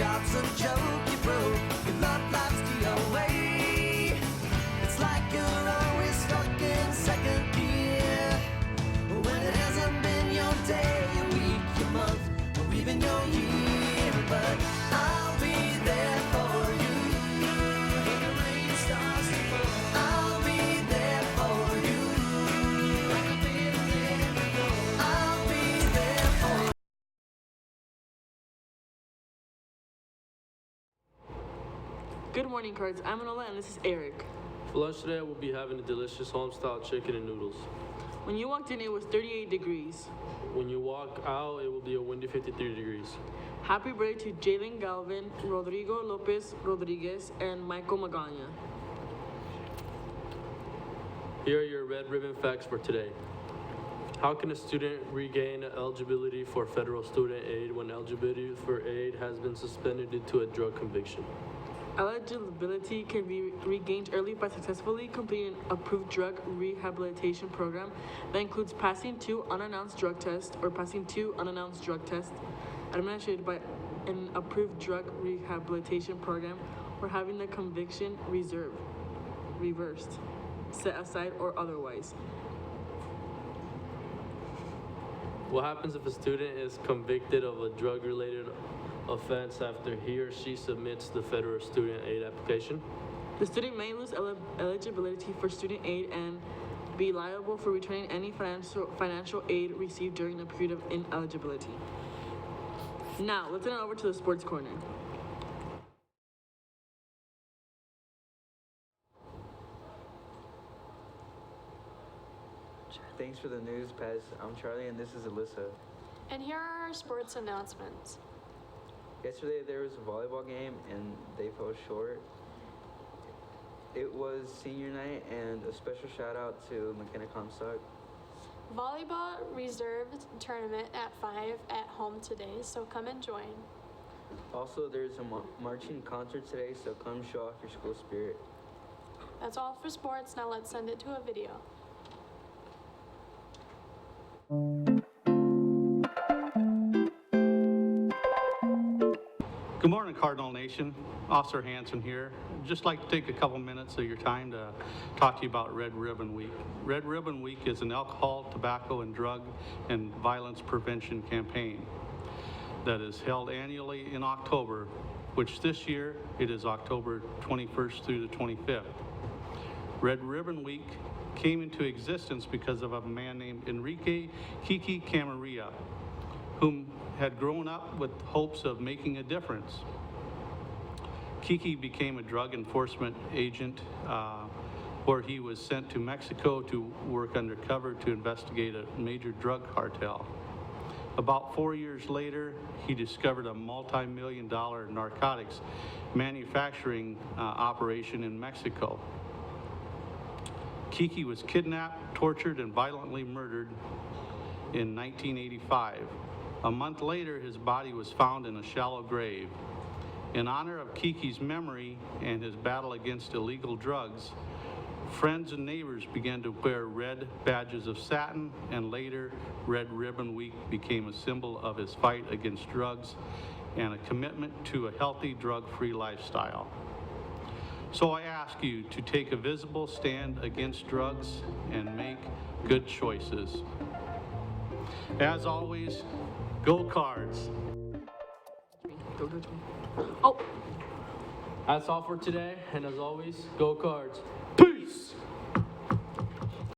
job's a joke you broke. Your love life's the away. It's like you're always stuck in second gear. When it hasn't been your day, your week, your month, or even your year. But I'll be there for you. When the rain starts to fall, I'll be there for you. Like I've been there before, I'll be there for you. Good morning, Cards. I'm Manola and this is Eric. For lunch today, we'll be having a delicious home-style chicken and noodles. When you walked in, it was 38 degrees. When you walk out, it will be a windy 53 degrees. Happy birthday to Jalen Galvin, Rodrigo Lopez Rodriguez, and Michael Magana. Here are your red ribbon facts for today. How can a student regain eligibility for federal student aid when eligibility for aid has been suspended due to a drug conviction? Eligibility can be regained early by successfully completing an approved drug rehabilitation program that includes passing 2 unannounced drug tests or passing 2 unannounced drug tests administered by an approved drug rehabilitation program or having the conviction reversed, set aside, or otherwise. What happens if a student is convicted of a drug-related offense after he or she submits the federal student aid application? The student may lose eligibility for student aid and be liable for returning any financial aid received during the period of ineligibility. Now, let's turn it over to the sports corner. Thanks for the news, Pez. I'm Charlie and this is Alyssa. And here are our sports announcements. Yesterday there was a volleyball game and they fell short. It was senior night and a special shout out to McKenna Comstock. Volleyball reserved tournament at 5 at home today, so come and join. Also, there's a marching concert today, so come show off your school spirit. That's all for sports. Now let's send it to a video. Good morning, Cardinal Nation. Officer Hanson here. I'd just like to take a couple minutes of your time to talk to you about Red Ribbon Week. Red Ribbon Week is an alcohol, tobacco, and drug and violence prevention campaign that is held annually in October, which this year it is October 21st through the 25th. Red Ribbon Week came into existence because of a man named Enrique Kiki Camarilla, whom had grown up with hopes of making a difference. Kiki became a drug enforcement agent where he was sent to Mexico to work undercover to investigate a major drug cartel. About 4 years later, he discovered a multi-million-dollar narcotics manufacturing operation in Mexico. Kiki was kidnapped, tortured, and violently murdered in 1985. A month later, his body was found in a shallow grave. In honor of Kiki's memory and his battle against illegal drugs, friends and neighbors began to wear red badges of satin, and later, Red Ribbon Week became a symbol of his fight against drugs and a commitment to a healthy, drug-free lifestyle. So I ask you to take a visible stand against drugs and make good choices. As always, go Cards! Oh! That's all for today, and as always, go Cards. Peace!